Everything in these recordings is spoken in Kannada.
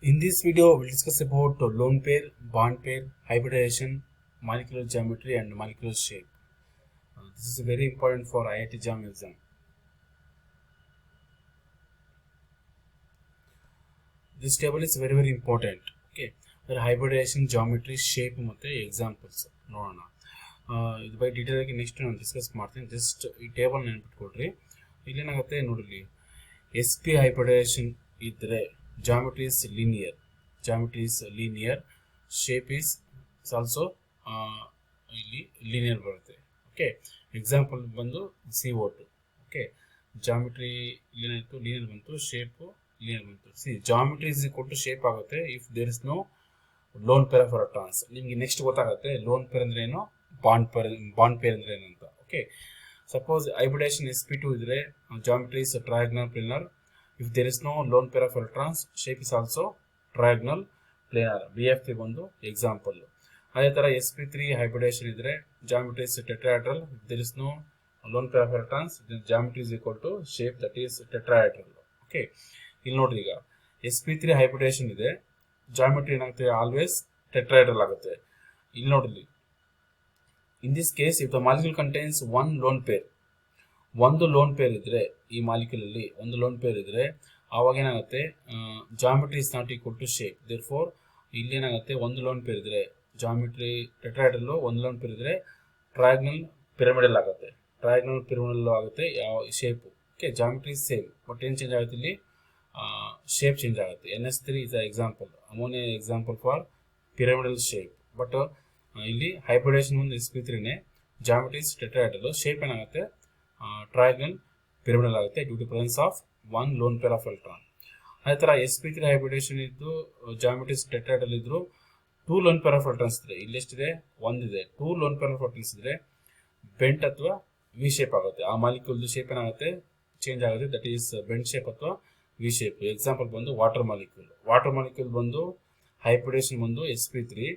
In this video, we'll discuss about lone pair, bond pair, hybridization, molecular geometry, and molecular shape. This is very important for IIT JAM exam. This table is very important. Okay, the hybridization, geometry, shape, ಮತ್ತೆ examples ನೋಡೋಣ. ಇದು ಬೈ ಡೀಟೇಲ್ ಆಗಿ ನೆಕ್ಸ್ಟ್ ನಾನು ಡಿಸ್ಕಸ್ ಮಾಡ್ತೀನಿ. ಜಸ್ಟ್ ಈ ಟೇಬಲ್ ನೆನಪಿಟ್ಕೊಡ್ರಿ. ಇಲ್ಲೇನಾಗುತ್ತೆ ನೋಡ್ರಿ, ಎಸ್ ಪಿ ಹೈಬ್ರಿಡೈಸೇಷನ್ ಇದ್ರೆ geometry is linear, shape is also ಇಲ್ಲಿ linear ಬರುತ್ತೆ. ಓಕೆ, ಎಕ್ಸಾಂಪಲ್ ಬಂದು CO2. ಓಕೆ, ಜಾಮಿಟ್ರಿ ಏನಾಯಿತು, ಲೀನಿಯರ್ ಬಂತು, ಶೇಪ್ ಲೀನಿಯರ್ ಬಂತು. Geometry is equal to shape ಆಗುತ್ತೆ if there is no lone pair of electrons. ನಿಮಗೆ ನೆಕ್ಸ್ಟ್ ಗೊತ್ತಾಗುತ್ತೆ ಲೋನ್ ಪೇರ್ ಅಂದ್ರೆ ಏನು, ಬಾಂಡ್ ಪೇರ್ ಅಂದ್ರೆ ಏನು ಅಂತ. ಓಕೆ, ಸಪೋಸ್ ಹೈಬ್ರಿಡೈಸೇಷನ್ sp2 ಇದ್ರೆ geometry is triangular planar. If there is no lone pair of electrons, shape is also triagonal planar. BF3 ಬಂದು ಎಕ್ಸಾಂಪಲ್. ಅದೇ ತರ sp3 hybridization ಇದ್ರೆ geometry is tetrahedral. If there is no lone pair of electrons, then geometry is equal to shape that is tetrahedral. Okay, ಇಲ್ಲಿ ನೋಡ್ರಿ, ಈಗ sp3 hybridization ಇದೆ, geometry ಏನಾಗುತ್ತೆ, ಆಲ್ವೇಸ್ tetrahedral ಆಗುತ್ತೆ. ಇಲ್ಲಿ ನೋಡ್ರಿ, in this case if the molecule contains one lone pair, ಒಂದು ಲೋನ್ ಪೇರ್ ಇದ್ರೆ, ಈ ಮಾಲಿಕ್ಯೂಲ್ ಅಲ್ಲಿ ಒಂದು ಲೋನ್ ಪೇರ್ ಇದ್ರೆ ಆವಾಗ ಏನಾಗುತ್ತೆ, geometry is not equal to shape. Therefore ಇಲ್ಲಿ ಏನಾಗುತ್ತೆ, ಒಂದು ಲೋನ್ ಪೇರ್ ಇದ್ರೆ ಜಾಮಿಟ್ರಿ ಟೆಟ್ರಾಹೆಡ್ರಲ್, ಒಂದು ಲೋನ್ ಪೇರ್ ಇದ್ರೆ ಟ್ರಯಾಂಗಲ್ ಪಿರಮಿಡಲ್ ಆಗುತ್ತೆ. ಟ್ರಯಾಂಗಲ್ ಪಿರಮಿಡಲ್ ಆಗುತ್ತೆ ಯಾವ shape. Okay, geometry same, but ಏನು ಚೇಂಜ್ ಆಗುತ್ತೆ, ಇಲ್ಲಿ ಶೇಪ್ ಚೇಂಜ್ ಆಗುತ್ತೆ. NH3 is a example, ammonia example for pyramidal shape. But ಇಲ್ಲಿ ಹೈಬ್ರಿಡೈಸೇಷನ್ ಒಂದು sp3ನೇ, ಜಾಮಿಟ್ರಿ ಟೆಟ್ರಾಹೆಡ್ರಲ್, ಶೇಪ್ ಏನಾಗುತ್ತೆ ಟ್ರಯಾಂಗಲ್ ಪಿರಮಿಡಲ್ ಆಗುತ್ತೆ due to presence of one loan pair of electron. ಅದೇ ತರ sp3 ಹೈಬ್ರಿಡೈಸೇಷನ್ ಇದ್ದು ಜಾಮಿಟ್ರಿ ಟೆಟ್ರಾಹೆಡ್ರಲ್ ಇದ್ರು two lone pair of electrons ಇದ್ರೆ, ಇಲ್ಲಿ ಎಷ್ಟಿದೆ, ಒಂದಿದೆ. Two lone pair of electrons ಇದ್ರೆ ಬೆಂಟ್ ಅಥವಾ ವಿ ಶೇಪ್ ಆಗುತ್ತೆ. ಆ ಮಾಲಿಕ್ಯೂಲ್ ಶೇಪ್ ಏನಾಗುತ್ತೆ, ಚೇಂಜ್ ಆಗುತ್ತೆ, ದಟ್ ಈಸ್ ಬೆಂಟ್ ಶೇಪ್ ಅಥವಾ ವಿ ಶೇಪ್. ಎಕ್ಸಾಂಪಲ್ ಬಂದು ವಾಟರ್ ಮಾಲಿಕ್ಯೂಲ್ ಬಂದು ಹೈಬ್ರಿಡೈಸೇಷನ್ ಬಂದು sp3,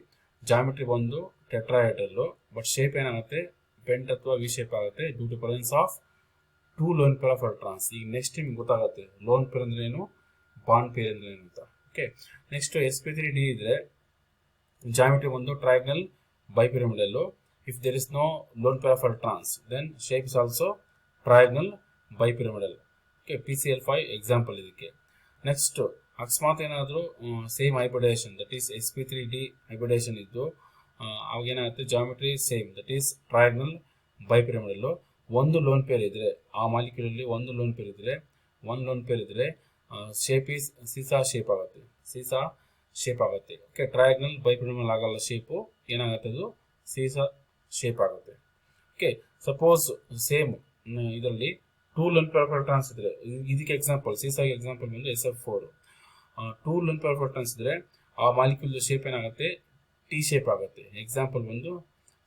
ಜಾಮಿಟ್ರಿ ಬಂದು ಟೆಟ್ರಾಹೆಡ್ರಲ್, ಬಟ್ ಶೇಪ್ ಏನಾಗುತ್ತೆ, ಬೆಂಟ್ ಅಥವಾ ವಿ ಶೇಪ್ ಆಗುತ್ತೆ due to presence of two lone pair of electrons. ಈಗ ನೆಕ್ಸ್ಟ್ ನಿಮ್ಗೆ ಗೊತ್ತಾಗುತ್ತೆ ಲೋನ್ ಪೇರ್ ಅಂದ್ರೆ ಏನು, ಬಾಂಡ್ ಪೇರ್ ಅಂದ್ರೆ ಏನು ಅಂತ. ಓಕೆ, ನೆಕ್ಸ್ಟ್ sp3d ಇದ್ರೆ ಜಾಮಿಟ್ರಿ ಬಂದು triangle bipyramidal. If there is no lone pair of electrons then shape is also triangle bipyramidal. Okay, PCl5 example ಇದಕ್ಕೆ. ನೆಕ್ಸ್ಟ್ ಅಕಸ್ಮಾತ್ ಏನಾದರೂ same hybridisation, that is sp3d hybridisation ಇದ್ದು ಅವಾಗ ಏನಾಗುತ್ತೆ, geometry same, that is triangle bipyramidal. ಒಂದು ಲೋನ್ ಪೇರ್ ಇದ್ರೆ, ಆ ಮಾಲಿಕ್ಯೂಲ್ ಅಲ್ಲಿ ಒಂದು ಲೋನ್ ಪೇರ್ ಇದ್ರೆ ಶೇಪ್ ಈಸ್ ಸೀಸಾ ಶೇಪ್ ಆಗುತ್ತೆ. ಓಕೆ, ಟ್ರಯಾಂಗಲ್ ಬೈಪಿರಮಿಡಲ್ ಆಗಲ್ಲ, ಶೇಪು ಏನಾಗುತ್ತೆ, ಅದು ಸೀಸಾ ಶೇಪ್ ಆಗುತ್ತೆ. ಓಕೆ, ಸಪೋಸ್ ಸೇಮ್ ಇದರಲ್ಲಿ two lone pair of electrons ಇದ್ರೆ, ಇದಕ್ಕೆ ಎಕ್ಸಾಂಪಲ್ ಸೀಸಾಗೆ ಎಕ್ಸಾಂಪಲ್ ಬಂದು SF4. Two lone pair of electrons ಇದ್ರೆ ಆ ಮಾಲಿಕ್ಯೂಲ್ ಶೇಪ್ ಏನಾಗುತ್ತೆ, ಟಿ ಶೇಪ್ ಆಗುತ್ತೆ. ಎಕ್ಸಾಂಪಲ್ ಬಂದು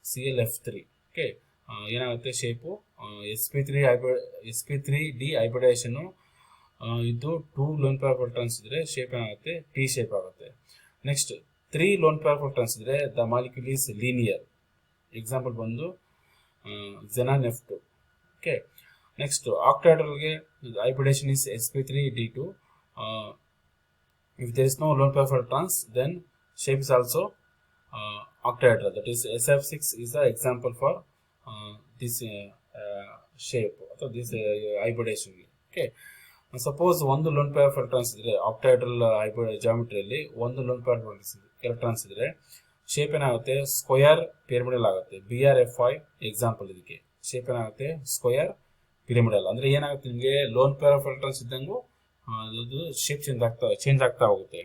ClF3. ಓಕೆ, ಏನಾಗುತ್ತೆ ಶೇಪು, sp3d ಹೈಬ್ರಿಡೈಸೇಷನ್ ಇದು two lone pair of electrons ಇದ್ರೆ ಶೇಪ್ ಏನಾಗುತ್ತೆ, ಟಿ ಶೇಪ್ ಆಗುತ್ತೆ. Next 3 lone pair of electrons ಇದ್ರೆ the molecule is linear. Example ಬಂದು xenon F2. ಓಕೆ, ನೆಕ್ಸ್ಟ್ ಆಕ್ಟಾಹೆಡ್ರಲ್ಗೆ hybridisation is sp3d2. if there is no lone pair of electrons then shape is also octahedral, that is SF6 is the example for this shape or this hybridization. Okay, suppose ಒಂದು ಲೋನ್ ಪೇರ್ ಆಫ್ ಎಲೆಕ್ಟ್ರಾನ್ಸ್ ಇದ್ರೆ ಆಕ್ಟಾಹೆಡ್ರಲ್ ಜಾಮಿಟ್ರಿಯಲ್ಲಿ ಒಂದು ಲೋನ್ ಪೇರ್ ಎಲೆಕ್ಟ್ರಾನ್ಸ್ ಇದ್ರೆ ಶೇಪ್ ಏನಾಗುತ್ತೆ, ಸ್ಕ್ವಯರ್ ಪಿರಮಿಡಲ್ ಆಗುತ್ತೆ. BrF5 ಎಕ್ಸಾಂಪಲ್ ಇದಕ್ಕೆ. ಶೇಪ್ ಏನಾಗುತ್ತೆ, ಸ್ಕ್ವಯರ್ ಪಿರಮಿಡಲ್. ಅಂದ್ರೆ ಏನಾಗುತ್ತೆ, ನಿಮಗೆ ಲೋನ್ ಪೇರ್ ಆಫ್ ಎಲೆಕ್ಟ್ರಾನ್ಸ್ ಇದ್ದಂಗೂ ಅದು ಶೇಪ್ ಚೇಂಜ್ ಆಗ್ತಾ ಹೋಗುತ್ತೆ.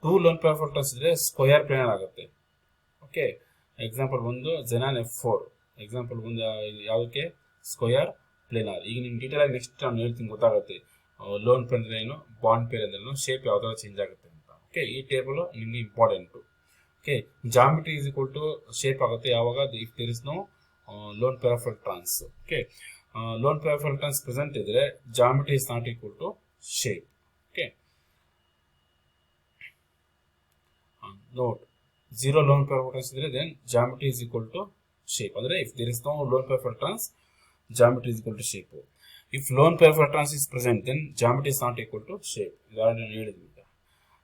Two lone pair of electrons ಇದ್ರೆ ಸ್ಕ್ವಯರ್ ಪ್ಲೇನರ್ ಆಗುತ್ತೆ. ಓಕೆ, ಎಕ್ಸಾಂಪಲ್ ಬಂದು xenon F4 ಎಕ್ಸಾಂಪಲ್ ಬಂದು ಯಾವುದಕ್ಕೆ, ಸ್ಕ್ವಯರ್ ಪ್ಲೇನರ್. ಈಗ ನಿಮ್ಗೆ ಡೀಟೇಲ್ ಆಗಿ ನೆಕ್ಸ್ಟ್ ನಾನು ಹೇಳ್ತೀನಿ, ಗೊತ್ತಾಗುತ್ತೆ ಲೋನ್ ಪೇರ್ ಅಂದ್ರೆ ಏನು, ಬಾಂಡ್ ಪೇರ್ ಅಂದ್ರೆ ಏನು, ಶೇಪ್ ಯಾವ ಥರ ಚೇಂಜ್ ಆಗುತ್ತೆ ಅಂತ. ಓಕೆ, ಈ ಟೇಬಲ್ ನಿಮ್ಗೆ important. Okay, geometry is equal to shape ಆಗುತ್ತೆ ಯಾವಾಗ, if there is no lone pair of electrons. Okay, lone pair of electrons present ಇದ್ರೆ geometry is not equal to shape. Okay, note, zero lone pair of electrons idre then geometry is equal to shape. Andre if there is no lone pair of electrons, geometry is equal to shape. If lone pair of electrons is present then geometry is not equal to shape.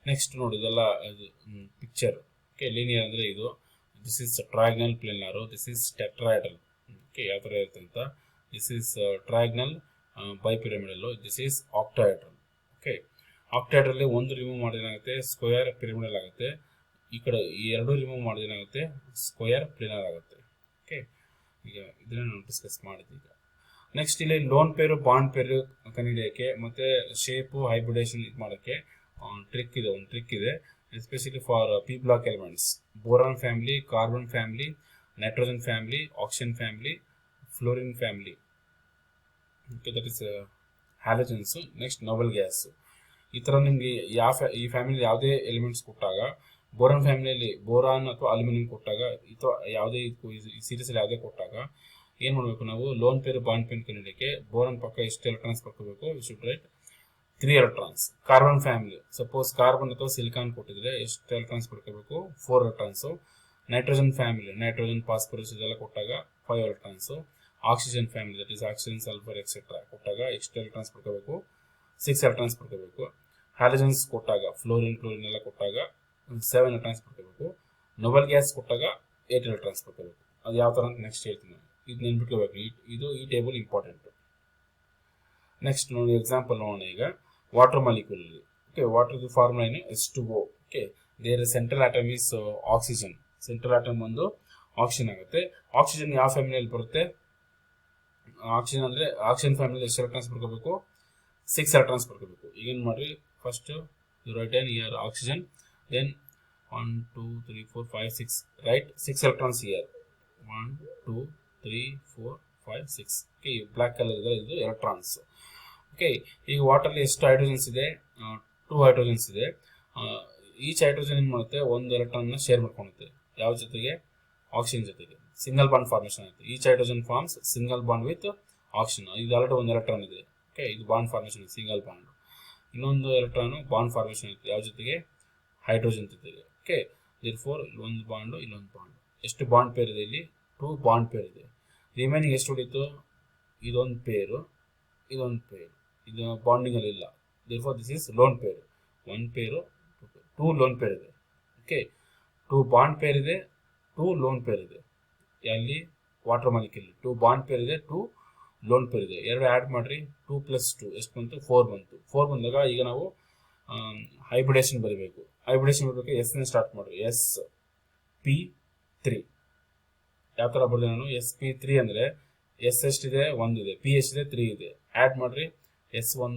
Next ನೋಡಿ ಇದೆಲ್ಲ ಪಿಕ್ಚರ್. ಓಕೆ, ಲೀನಿಯರ್ ಅಂದರೆ ಇದು. This is trigonal planar, this is tetrahedral. Okay, ಯಾವ ಥರ ಇರುತ್ತೆ ಅಂತ. This is trigonal bipyramidal, this is octahedral. Okay, ಆಕ್ಟಾಹೆಡ್ರಲ್ಲಿ ಒಂದು ರಿಮೂವ್ ಮಾಡಿದೇನಾಗುತ್ತೆ, ಸ್ಕ್ವೇರ್ ಪಿರಮಿಡಲ್ ಆಗುತ್ತೆ. ಈ ಕಡೆ ಈ ಎರಡು ರಿಮೂವ್ ಮಾಡಿದೇನಾಗುತ್ತೆ, ಸ್ಕ್ವೇರ್ ಪ್ಲೇನರ್ ಆಗುತ್ತೆ. ಓಕೆ, ಈಗ ಇದನ್ನು ನಾವು ಡಿಸ್ಕಸ್ ಮಾಡಿದ್ವಿ. ಈಗ ನೆಕ್ಸ್ಟ್ ಇಲ್ಲಿ ಲೋನ್ ಪೇರು ಬಾಂಡ್ ಪೇರು ಕಂಡುಹಿಡಿಯೋಕ್ಕೆ ಮತ್ತು ಶೇಪು ಹೈಬ್ರಿಡೇಷನ್ ಇದು ಮಾಡೋಕ್ಕೆ ಒಂದು ಟ್ರಿಕ್ ಇದೆ especially for P block elements. Boron family, carbon family, nitrogen family, oxygen family, fluorine family. Okay, that is halogens. Next noble gas. ಈ ಥರ ನಿಮಗೆ ಈ ಫ್ಯಾಮಿಲಿ ಯಾವುದೇ ಎಲಿಮೆಂಟ್ಸ್ ಕೊಟ್ಟಾಗ, ಬೋರಾನ್ ಫ್ಯಾಮಿಲಿಯಲ್ಲಿ ಬೋರಾನ್ ಅಥವಾ ಅಲ್ಯೂಮಿನಿಯಂ ಕೊಟ್ಟಾಗ, ಅಥವಾ ಯಾವುದೇ ಈ ಸೀರೀಸಲ್ಲಿ ಯಾವುದೇ ಕೊಟ್ಟಾಗ ಏನು ಮಾಡಬೇಕು ನಾವು, ಲೋನ್ ಪೇರ್ ಬಾಂಡ್ ಪೇರ್ ಕಂಡುಹಿಡಿಯೋಕ್ಕೆ ಬೋರಾನ್ ಪಕ್ಕ ಎಷ್ಟು ಎಲೆಕ್ಟ್ರಾನ್ಸ್ ಬರ್ಕೋಬೇಕು, we should write 3 electrons. Carbon family, suppose carbon ಅಥವಾ ಸಿಲಿಕಾನ್ ಕೊಟ್ಟಿದ್ರೆ ಎಷ್ಟು ಎಲೆಕ್ಟ್ರಾನ್ಸ್ ಬರ್ಕೋಬೇಕು, 4 electrons. Nitrogen family, nitrogen phosphorus ಇದೆಲ್ಲ ಕೊಟ್ಟಾಗ 5 electrons. Oxygen family, that is oxygen sulphur etcetera ಕೊಟ್ಟಾಗ ಎಷ್ಟು ಎಲೆಕ್ಟ್ರಾನ್ಸ್ ಬರ್ಕೋಬೇಕು, 6 ಎಲೆಕ್ಟ್ರಾನ್ಸ್ ಬರ್ಕೋಬೇಕು. ಹ್ಯಾಲಜನ್ಸ್ ಕೊಟ್ಟಾಗ ಫ್ಲೋರಿನ್ ಎಲ್ಲ ಕೊಟ್ಟಾಗ 7 ಎಲೆಕ್ಟ್ರಾನ್ಸ್ ಬರ್ಕೋಬೇಕು. ನೋಬಲ್ ಗ್ಯಾಸ್ ಕೊಟ್ಟಾಗ 8 ಎಲೆಕ್ಟ್ರಾನ್ಸ್ ಬರ್ಕೋಬೇಕು. ಅದು ಯಾವ ಥರ ಅಂತ ನೆಕ್ಸ್ಟ್ ಹೇಳ್ತೀನಿ. ಇದು ನೆನ್ಬಿಟ್ಕೋಬೇಕು. ಈ ಟೇಬಲ್ ಇಂಪಾರ್ಟೆಂಟ್. ನೆಕ್ಸ್ಟ್ ನೋಡಿ ಎಕ್ಸಾಂಪಲ್ ನೋಡೋಣ. ಈಗ ವಾಟರ್ ಮಾಲಿಕ್ಯೂಲ್. ಓಕೆ, ವಾಟರ್ದು ಫಾರ್ಮುಲಾ ಏನು, H2O. Okay, there central atom is oxygen. Central atom ಒಂದು ಆಕ್ಸಿಜನ್ ಆಗುತ್ತೆ. ಆಕ್ಸಿಜನ್ ಯಾವ ಫ್ಯಾಮಿಲಿಯಲ್ಲಿ ಬರುತ್ತೆ, ಆಕ್ಸಿಜನ್ ಅಂದರೆ ಆಕ್ಸಿಜನ್ ಫ್ಯಾಮಿಲಿ ಎಷ್ಟು ಎಲೆಕ್ಟ್ರಾನ್ಸ್ ಬರ್ಕೋಬೇಕು, 6 ಎಲೆಕ್ಟ್ರಾನ್ಸ್ ಬರ್ಕೋಬೇಕು. ಈಗೇನು ಮಾಡಿರಿ, first write on here oxygen, then 1 2 3 4 5 6 write 6 electrons here. 1 2 3 4 5 6. Okay, black colour ಇದೆ, ಇದು ಎಲೆಕ್ಟ್ರಾನ್ಸ್. ಓಕೆ, ಈಗ ವಾಟರ್ಲಿ ಎಷ್ಟು ಹೈಡ್ರೋಜನ್ಸ್ ಇದೆ, 2 ಹೈಡ್ರೋಜನ್ಸ್ ಇದೆ. ಈಚ್ ಹೈಡ್ರೋಜನ್ ಏನು ಮಾಡುತ್ತೆ, ಒಂದು ಎಲೆಕ್ಟ್ರಾನ್ನ ಶೇರ್ ಮಾಡ್ಕೊಳುತ್ತೆ. ಯಾವ ಜೊತೆಗೆ, ಆಕ್ಸಿಜನ್ ಜೊತೆಗೆ. ಸಿಂಗಲ್ ಬಾಂಡ್ ಫಾರ್ಮೇಷನ್ ಆಗುತ್ತೆ. Each hydrogen forms single bond with oxygen. ಇದು ಆಲ್ರೆಡಿ ಒಂದು ಎಲೆಕ್ಟ್ರಾನ್ ಇದೆ. ಓಕೆ, ಇದು ಬಾಂಡ್ ಫಾರ್ಮೇಷನ್, ಸಿಂಗಲ್ ಬಾಂಡ್. ಇನ್ನೊಂದು ಎಲೆಕ್ಟ್ರಾನು ಬಾಂಡ್ ಫಾರ್ಮೇಷನ್ ಇರುತ್ತೆ. ಯಾವ ಜೊತೆಗೆ, ಹೈಡ್ರೋಜನ್ ಜೊತೆಗೆ. ಓಕೆ, ದೇರ್ಫೋರ್ ಇಲ್ಲೊಂದು ಬಾಂಡು, ಇಲ್ಲೊಂದು ಬಾಂಡು. ಎಷ್ಟು ಬಾಂಡ್ ಪೇರ್ ಇದೆ ಇಲ್ಲಿ, 2 ಬಾಂಡ್ ಪೇರ್ ಇದೆ. ರಿಮೈನಿಂಗ್ ಎಷ್ಟು ಉಳಿತು, ಇದೊಂದು ಪೇರು, ಇದೊಂದು ಪೇರು. ಇದು ಬಾಂಡಿಂಗ್ ಅಲ್ಲಿ ಇಲ್ಲ. Therefore this is lone pair. 1 ಪೇರು, 2 ಲೋನ್ ಪೇರ್ ಇದೆ. ಓಕೆ, 2 ಬಾಂಡ್ ಪೇರ್ ಇದೆ, 2 ಲೋನ್ ಪೇರ್ ಇದೆ. ಅಲ್ಲಿ ವಾಟರ್ ಮಾಲಿಕ್ಯೂಲ್ 2 ಬಾಂಡ್ ಪೇರ್ ಇದೆ, 2 ಲೋನ್ ಪೇರ್ ಇದೆ. ಎರಡು ಆ್ಯಡ್ ಮಾಡಿರಿ, 2 + 2 ಎಷ್ಟು ಬಂತು, 4 ಬಂತು. 4 ಬಂದಾಗ ಈಗ ನಾವು ಹೈಬ್ರಿಡೇಷನ್ ಬರೀಬೇಕು. ಹೈಬ್ರಿಡೇಷನ್ ಬರಬೇಕು, ಎಸ್ನ ಸ್ಟಾರ್ಟ್ ಮಾಡಿರಿ. sp3. ಯಾವ ಥರ ಬರೆದೆ ನಾನು, sp3 ಅಂದರೆ ಎಸ್ ಎಷ್ಟಿದೆ, 1 ಇದೆ, ಪಿ ಎಷ್ಟಿದೆ, 3 ಇದೆ. ಆ್ಯಡ್ ಮಾಡಿರಿ, S1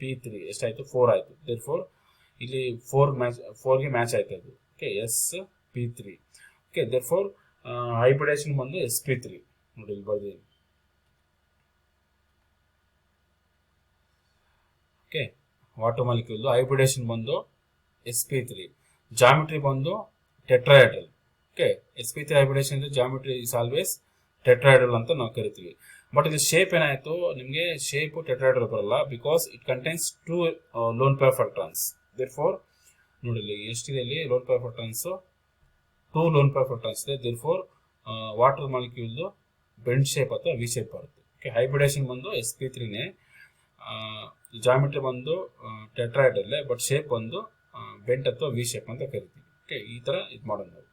P3 ಎಷ್ಟಾಯಿತು, 4 ಆಯಿತು. ದೇರ್ಫೋರ್ ಇಲ್ಲಿ 4ಗೆ ಮ್ಯಾಚ್ ಆಯ್ತು ಅದು. Okay, sp3. Okay, therefore hybridisation ಬಂದು sp3 ನೋಡಿ ಇಲ್ಲಿ ಬರ್ತೀನಿ. ಓಕೆ, ವಾಟರ್ ಮಾಲಿಕ್ಯೂಲ್ ಹೈಬ್ರಿಡೇಷನ್ ಬಂದು sp3. ಜಾಮಿಟ್ರಿ ಬಂದು tetrahedral. Okay, sp3 hybridization geometry is always tetrahedral ಅಂತ ನಾವು ಕರಿತೀವಿ. ಬಟ್ ಇದು ಶೇಪ್ ಏನಾಯಿತು ನಿಮಗೆ, ಶೇಪ್ ಟೆಟ್ರಾಹೆಡ್ರಲ್ ಬರಲ್ಲ, because it contains 2 lone pair of electrons. Therefore ನೋಡಿ ಇಲ್ಲಿ ಎಷ್ಟಿದೆ, ಇಲ್ಲಿ lone pair of electrons 2 lone pair of electrons ಇದೆ. ದೇರ್ಫೋರ್ ವಾಟರ್ ಮಾಲಿಕ್ಯೂಲ್ದು ಬೆಂಡ್ ಶೇಪ್ ಅಥವಾ ವಿ ಶೇಪ್ ಬರುತ್ತೆ. ಓಕೆ, ಹೈಬ್ರಿಡೇಷನ್ ಬಂದು sp3ನೇ. ಜಾಮಿಟ್ರಿ ಬಂದು ಟೆಟ್ರಾಹೆಡ್ರಲ್ಲೇ, ಬಟ್ ಶೇಪ್ ಬಂದು ಬೆಂಟ್ ಅಥವಾ ವಿ ಶೇಪ್ ಅಂತ ಕರಿತೀವಿ. ಓಕೆ, ಈ ಥರ ಇದು ಮಾಡೋದು ನಾವು.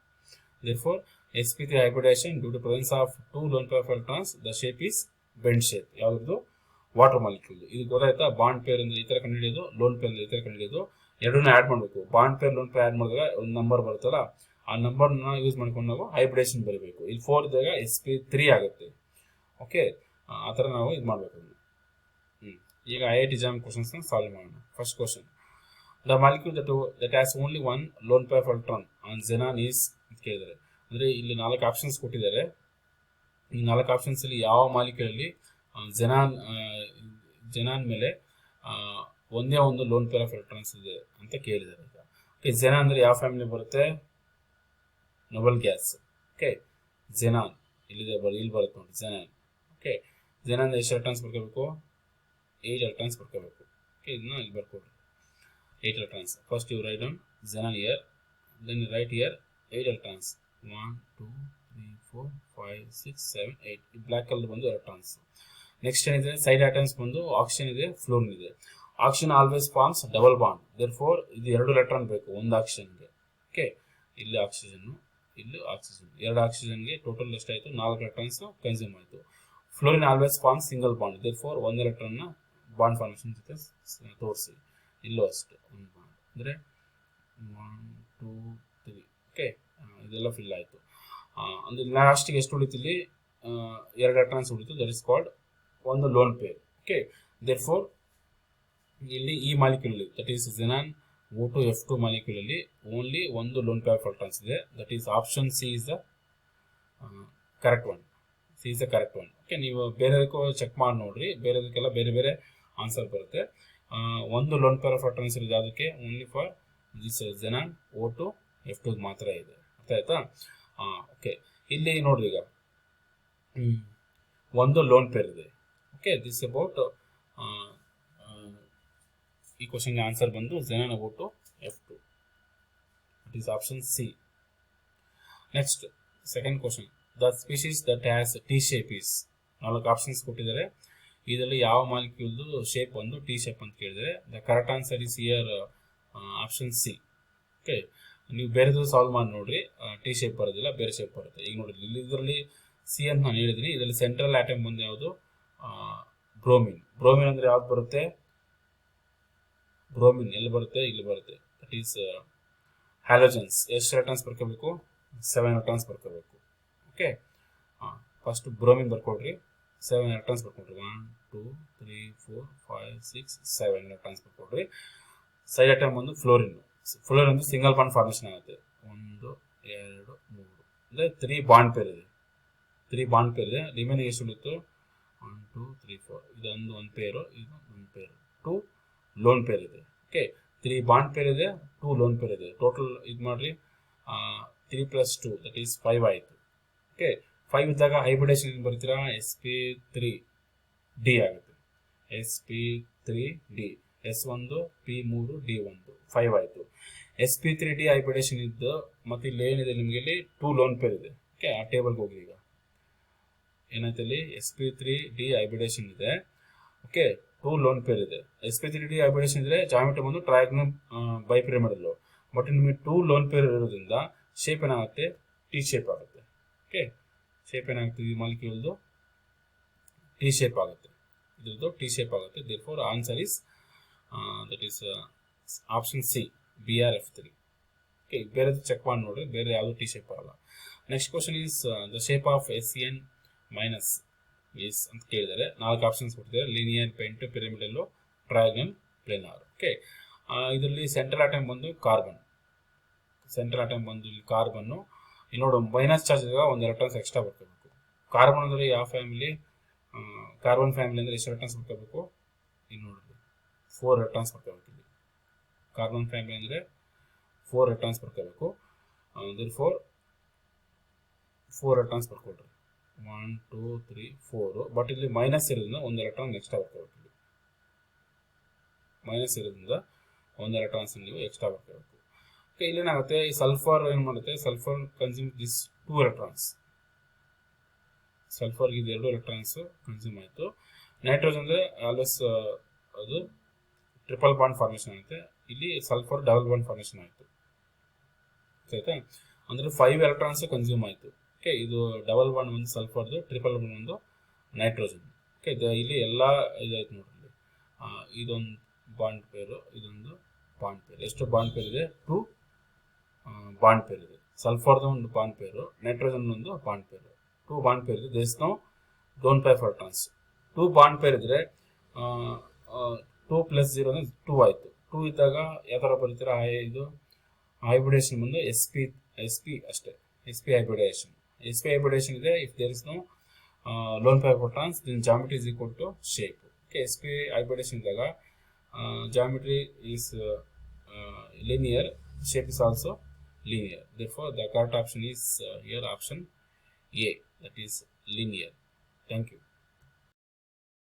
Therefore, sp3 hybridization due to presence of 2 lone pair of electrons, the shape is bend shape. ಯಾವುದು, ವಾಟರ್ ಮಾಲಿಕ್ಯೂಲ್. ಇದು ಗೊತ್ತಾಯ್ತಾ, ಬಾಂಡ್ ಪೇರ್ ಅಂದ್ರೆ ಈ ತರ ಕಂಡುಹಿಡಿಯೋದು, ಲೋನ್ ಪೇರ್ ಈ ತರ ಕಂಡುಹಿಡಿಯೋದು. ಎರಡನ್ನೂ ಆ್ಯಡ್ ಮಾಡಬೇಕು. Bond pair lone pair add ಮಾಡಿದಾಗ ಒಂದು ನಂಬರ್ ಬರುತ್ತಲ್ಲ, ಆ ನಂಬರ್ನ ಯೂಸ್ ಮಾಡ್ಕೊಂಡು ನಾವು ಹೈಬ್ರಿಡೇಷನ್ ಬರೀಬೇಕು. ಇಲ್ಲಿ 4 ಇದ್ದಾಗ sp3 ಆಗುತ್ತೆ. ಓಕೆ, ಆ ಥರ ನಾವು ಇದು ಮಾಡಬೇಕು. ಈಗ IIT JAM ಕ್ವಶನ್ಸ್ ಸಾಲ್ವ್ ಮಾಡೋಣ. First question, the molecule that has only 1 loan pair of electron on xenon is ಕೇಳಿದ್ದಾರೆ. ಅಂದರೆ ಇಲ್ಲಿ 4 ಆಪ್ಷನ್ಸ್ ಕೊಟ್ಟಿದ್ದಾರೆ. ಈ 4 ಆಪ್ಷನ್ಸಲ್ಲಿ ಯಾವ ಮಾಲಿಕ್ಯೂಲಲ್ಲಿ ಜೆನಾನ್ ಮೇಲೆ ಒಂದೇ ಒಂದು ಲೋನ್ ಪೇರ್ ಆಫ್ ಎಲೆಕ್ಟ್ರಾನ್ಸ್ ಇದೆ ಅಂತ ಕೇಳಿದ್ದಾರೆ. ಓಕೆ, ಜೆನಾನ್ ಅಂದರೆ ಯಾವ ಫ್ಯಾಮಿಲಿ ಬರುತ್ತೆ, ನೋಬಲ್ ಗ್ಯಾಸ್. ಓಕೆ, ಜೆನಾನ್ ಇಲ್ಲಿದೆ, ಇಲ್ಲಿ ಬರುತ್ತೆ ನೋಡಿ ಜೆನಾನ್. ಓಕೆ, ಜೆನಾನ್ ಎಷ್ಟು ಎಲೆಕ್ಟ್ರಾನ್ಸ್ ಬರ್ಕೋಬೇಕು, 8 ಎಲೆಕ್ಟ್ರಾನ್ಸ್ ಬರ್ಕೋಬೇಕು. ಓಕೆ, ಇದನ್ನ ಇಲ್ಲಿ ಬರ್ಕೊಡ್ರಿ, 8 electrons. First you write down xenon here, then you write here 8 electrons. 1 2 3 4 5 6 7 8. Black colour ಬಂದು ಎಲೆಕ್ಟ್ರಾನ್ಸ್. ನೆಕ್ಸ್ಟ್ ಏನಿದೆ, ಸೈಡ್ ಆಟಮ್ಸ್ ಬಂದು ಆಕ್ಸಿಜನ್ ಇದೆ, ಫ್ಲೋರಿನ್ ಇದೆ. Oxygen always forms double bond, therefore ಇದು 2 ಎಲೆಕ್ಟ್ರಾನ್ ಬೇಕು ಒಂದು ಆಕ್ಸಿಜನ್ಗೆ. ಓಕೆ, ಇಲ್ಲಿ ಆಕ್ಸಿಜನ್, ಇಲ್ಲಿ ಆಕ್ಸಿಜನ್, 2 ಆಕ್ಸಿಜನ್ಗೆ ಟೋಟಲ್ ಎಷ್ಟಾಯಿತು, 4 ಎಲೆಕ್ಟ್ರಾನ್ಸ್ ಕನ್ಸ್ಯೂಮ್ ಆಯಿತು. Fluorine always forms single bond, therefore 1 ಎಲೆಕ್ಟ್ರಾನ್ನ ಬಾಂಡ್ ಫಾರ್ಮೇಷನ್ ಜೊತೆ ತೋರಿಸಿ. ಇಲ್ಲೂ ಅಷ್ಟು ಒಂದು ಬಾಂಡ್ ಅಂದರೆ 1 2 3. ಓಕೆ, ಇದೆಲ್ಲ ಫಿಲ್ ಆಯಿತು. ಅಂದರೆ ಲಾಸ್ಟಿಗೆ ಎಷ್ಟು ಉಳಿತು, ಇಲ್ಲಿ 2 ಎಲೆಕ್ಟ್ರಾನ್ಸ್ ಉಳಿತು, ದಟ್ ಇಸ್ ಕಾಲ್ಡ್ ಒಂದು ಲೋನ್ ಪೇರ್. ಓಕೆ, ದೇರ್ಫೋರ್ ಇಲ್ಲಿ ಈ molecule that is xenon O2 F2 molecule ಅಲ್ಲಿ ಓನ್ಲಿ ಒಂದು ಲೋನ್ ಪೇರ್ ಆಫ್ ಎಲೆಕ್ಟ್ರಾನ್ಸ್ ಇದೆ. That is option C is the correct one. C is the correct one. Okay, ನೀವು ಬೇರೆದಕ್ಕೂ ಚೆಕ್ ಮಾಡಿ ನೋಡ್ರಿ, ಬೇರೆದಕ್ಕೆಲ್ಲ ಬೇರೆ ಬೇರೆ ಆನ್ಸರ್ ಬರುತ್ತೆ. ಒಂದು ಲೋನ್ ಪೇರ್ ಆಫ್ ಎಲೆಕ್ಟ್ರಾನ್ಸ್ ಇರೋದು ಅದಕ್ಕೆ only for this xenon O2 F2 ಮಾತ್ರ ಇದೆ. ಅರ್ಥ ಆಯ್ತಾ? ಓಕೆ, ಇಲ್ಲಿ ನೋಡ್ರಿ, ಈಗ ಒಂದು ಲೋನ್ ಪೇರ್ ಇದೆ. ಓಕೆ, ದಿಸ್ ಅಬೌಟ್ ಈ ಕ್ವಶನ್ಗೆ ಆನ್ಸರ್ ಬಂದು xenon O2 F2. It is option C. Next second question, the species that has T shape is. 4 options ಕೊಟ್ಟಿದ್ದಾರೆ. ಇದರಲ್ಲಿ ಯಾವ ಮಾಲಿಕ್ಯೂಲ್ದು ಶೇಪ್ ಒಂದು ಟಿ ಶೇಪ್ ಅಂತ ಕೇಳಿದರೆ the correct answer is here option C. Okay, ನೀವು ಬೇರೆದು ಸಾಲ್ವ್ ಮಾಡಿ ನೋಡ್ರಿ, ಟಿ ಶೇಪ್ ಬರೋದಿಲ್ಲ, ಬೇರೆ ಶೇಪ್ ಬರುತ್ತೆ. ಈಗ ನೋಡಿರಿ, ಇಲ್ಲಿ ಇದರಲ್ಲಿ ಸಿ ಅಂತ ನಾನು ಹೇಳಿದ್ದೀನಿ. ಇದರಲ್ಲಿ ಸೆಂಟ್ರಲ್ ಆಟಮ್ ಬಂದು ಯಾವುದು, ಬ್ರೋಮಿನ್. ಬ್ರೋಮಿನ್ ಅಂದರೆ ಯಾವ್ದು ಬರುತ್ತೆ, ಬ್ರೋಮಿನ್ ಎಲ್ಲಿ ಬರುತ್ತೆ, ಇಲ್ಲಿ ಬರುತ್ತೆ. That is halogens. ಎಷ್ಟು ಎಲೆಕ್ಟ್ರಾನ್ಸ್ ಬರ್ಕೋಬೇಕು, 7 ಎಲೆಕ್ಟ್ರಾನ್ಸ್ ಬರ್ಕೋಬೇಕು. ಓಕೆ, ಫಸ್ಟ್ ಬ್ರೋಮಿನ್ ಬರ್ಕೊಡ್ರಿ, 7 ಎಲೆಕ್ಟ್ರಾನ್ಸ್ ಬರ್ಕೊಡ್ರಿ. 1 2 3 4 5 6 7 ಎಲೆಕ್ಟ್ರಾನ್ಸ್ ಬರ್ಕೊಡ್ರಿ. ಸೈಡ್ ಐಟಮ್ ಬಂದು ಫ್ಲೋರಿನ್. ಫ್ಲೋರಿನ್ ಒಂದು ಸಿಂಗಲ್ ಬಾಂಡ್ ಫಾರ್ಮೇಷನ್ ಆಗುತ್ತೆ. 1 2 3 ಅಂದರೆ 3 ಬಾಂಡ್ ಪೇರ್ ಇದೆ. 3 ಬಾಂಡ್ ಪೇರ್ ಇದೆ. ರಿಮೈನಿಂಗ್ ಎಷ್ಟು ಉಳಿತು, 1 2 3 4. ಇದೊಂದು ಒಂದು ಪೇರು, ಇದು ಒಂದು ಪೇರು, 2 ಲೋನ್ ಪೇರ್ ಇದೆ. ಓಕೆ, 3 ಬಾಂಡ್ ಪೇರ್ ಇದೆ, 2 ಲೋನ್ ಪೇರ್ ಇದೆ. ಟೋಟಲ್ ಇದು ಮಾಡಿರಿ, 3 + 2 ದಟ್ ಈಸ್ 5 ಆಯಿತು. ಓಕೆ, 5 ಇದ್ದಾಗ ಹೈಬ್ರಿಡೇಷನ್ ಬರ್ತೀರಾ, sp3d ಆಗುತ್ತೆ. sp3d, S1 P3 D1 5 ಆಯಿತು. sp3d ಹೈಬ್ರಿಡೇಷನ್ ಇದ್ದು ಮತ್ತು ಇಲ್ಲಿ ಏನಿದೆ ನಿಮಗೆ, ಇಲ್ಲಿ 2 ಲೋನ್ ಪೇರ್ ಇದೆ. ಓಕೆ, ಆ ಟೇಬಲ್ಗೆ ಹೋಗಿ. ಈಗ ಏನಾಯ್ತು, ಇಲ್ಲಿ sp3d ಹೈಬ್ರಿಡೇಷನ್ ಇದೆ. ಓಕೆ, 2 ಲೋನ್ ಪೇರ್ ಇದೆ. sp3d ಹೈಬ್ರಿಡೇಷನ್ ಇದ್ರೆ ಜಾಮೆಟ್ರಿ ಬಂದು ಟ್ರಯಾಂಗಲ್ ಬೈಪಿರಮಿಡಲ್. ಬಟ್ ನಿಮಗೆ 2 ಲೋನ್ ಪೇರ್ ಇರೋದ್ರಿಂದ ಶೇಪ್ ಏನಾಗುತ್ತೆ, ಟಿ ಶೇಪ್ ಆಗುತ್ತೆ. ಓಕೆ, ಶೇಪ್ ಏನಾಗುತ್ತೆ, ಈ ಮಾಲಿಕ್ಯೂಲ್ದು ಟಿ ಶೇಪ್ ಆಗುತ್ತೆ, ಇದ್ರದ್ದು ಟಿ ಶೇಪ್ ಆಗುತ್ತೆ. Therefore answer is that is option C, BRF3. Okay, ಬೇರೆದು ಚೆಕ್ ಮಾಡಿ ನೋಡ್ರಿ, ಬೇರೆ ಯಾವುದು ಟಿ ಶೇಪ್ ಬರಲ್ಲ. Next question is the shape of SN- is ಅಂತ ಕೇಳಿದರೆ 4 ಆಪ್ಷನ್ಸ್ ಕೊಟ್ಟಿದ್ದಾರೆ. ಲೀನಿಯರ್, ಪೆಂಟ್, ಪಿರಮಿಡಲ್ಲು, ಟ್ರಯಾಂಗಲ್, ಪ್ಲೇನಾರ್. ಓಕೆ, ಇದರಲ್ಲಿ ಸೆಂಟ್ರಲ್ ಆಟಮ್ ಬಂದು ಕಾರ್ಬನ್. ಸೆಂಟ್ರಲ್ ಆಟಮ್ ಬಂದು ಇಲ್ಲಿ ಕಾರ್ಬನ್ನು. ಇಲ್ಲಿ ನೋಡು, ಮೈನಸ್ ಚಾರ್ಜ್ ಇದ್ದಾಗ 1 ಎಲೆಕ್ಟ್ರಾನ್ಸ್ ಎಕ್ಸ್ಟ್ರಾ ಬರ್ಕೋಬೇಕು. ಕಾರ್ಬನ್ ಅಂದರೆ ಯಾವ ಫ್ಯಾಮಿಲಿ, ಕಾರ್ಬನ್ ಫ್ಯಾಮಿಲಿ ಅಂದರೆ ಎಷ್ಟು ಎಲೆಕ್ಟ್ರಾನ್ಸ್ ಬರ್ಕೋಬೇಕು, ಇಲ್ಲಿ ನೋಡಿರಿ 4 ಎಲೆಕ್ಟ್ರಾನ್ಸ್ ಬರ್ಕೋಬೇಕು. ಇಲ್ಲಿ ಕಾರ್ಬನ್ ಫ್ಯಾಮಿಲಿ ಅಂದರೆ 4 ಎಲೆಕ್ಟ್ರಾನ್ಸ್ ಬರ್ಕೋಬೇಕು. ದೇರ್ಫೋರ್ 4 ಎಲೆಕ್ಟ್ರಾನ್ಸ್ ಬರ್ಕೊಡ್ರಿ. 1 2 3 4. ಬಟ್ ಇಲ್ಲಿ ಮೈನಸ್ ಇರೋದ್ರಿಂದ 1 ಎಲೆಕ್ಟ್ರಾನ್ ಎಕ್ಸ್ಟ್ರಾ ಬರ್ಕೋಬೇಕು. ಇಲ್ಲಿ ಮೈನಸ್ ಇರೋದ್ರಿಂದ 1 ಎಲೆಕ್ಟ್ರಾನ್ಸ್ ನೀವು ಎಕ್ಸ್ಟ್ರಾ ಬರ್ಕೋಬೇಕು. ಓಕೆ, ಇಲ್ಲೇನಾಗುತ್ತೆ, ಈ ಸಲ್ಫರ್ ಏನು ಮಾಡುತ್ತೆ, ಸಲ್ಫರ್ ಕನ್ಸ್ಯೂಮ್ ದಿಸ್ 2 ಎಲೆಕ್ಟ್ರಾನ್ಸ್. ಸಲ್ಫರ್ಗೆ ಇದು 2 ಎಲೆಕ್ಟ್ರಾನ್ಸ್ ಕನ್ಸ್ಯೂಮ್ ಆಯಿತು. ನೈಟ್ರೋಜನ್ ಅಂದರೆ ಆಲ್ವೇಸ್ ಅದು ಟ್ರಿಪಲ್ ಬಾಂಡ್ ಫಾರ್ಮೇಷನ್ ಆಗುತ್ತೆ. ಇಲ್ಲಿ ಸಲ್ಫರ್ ಡಬಲ್ ಬಾಂಡ್ ಫಾರ್ಮೇಷನ್ ಆಯಿತು. ಆಯ್ತಾ, ಅಂದರೆ 5 ಎಲೆಕ್ಟ್ರಾನ್ಸ್ ಕನ್ಸ್ಯೂಮ್ ಆಯಿತು. ಓಕೆ, ಇದು ಡಬಲ್ ಬಾಂಡ್ ಒಂದು ಸಲ್ಫರ್ದು, ಟ್ರಿಪಲ್ ಬಾಂಡ್ ಒಂದು ನೈಟ್ರೋಜನ್. ಓಕೆ, ಇಲ್ಲಿ ಎಲ್ಲ ಇದಾಯ್ತು ನೋಡ್ರಿ. ಇದೊಂದು ಬಾಂಡ್ ಪೇರು, ಇದೊಂದು ಬಾಂಡ್ ಪೇರ್. ಎಷ್ಟು ಬಾಂಡ್ ಪೇರ್ ಇದೆ, 2 ಬಾಂಡ್ ಪೇರ್ ಇದೆ. ಸಲ್ಫರ್ದು ಒಂದು ಬಾಂಡ್ ಪೇರು, ನೈಟ್ರೋಜನ್ ಒಂದು ಬಾಂಡ್ ಪೇರು, 2 ಬಾಂಡ್ ಪೇರ್ ಇದೆ. ದೇಸ್ ನಾವು don't pi for trans. 2 bond pair ಇದ್ರೆ 2 + 0 ಅಂದರೆ 2 ಆಯಿತು. 2 ಇದ್ದಾಗ ಯಾವ ಥರ ಬರೀತೀರಾ, ಇದು ಹೈಬ್ರಿಡೇಷನ್ ಬಂದು sp ಅಷ್ಟೇ, sp hybridization. sp hybridization ಇದೆ. If there is no lone pair protons, then geometry is equal to shape. Okay, sp hybridization ಇದ್ದಾಗ geometry is linear, shape is also linear. Therefore, the correct option is here option A, that is linear. Thank you.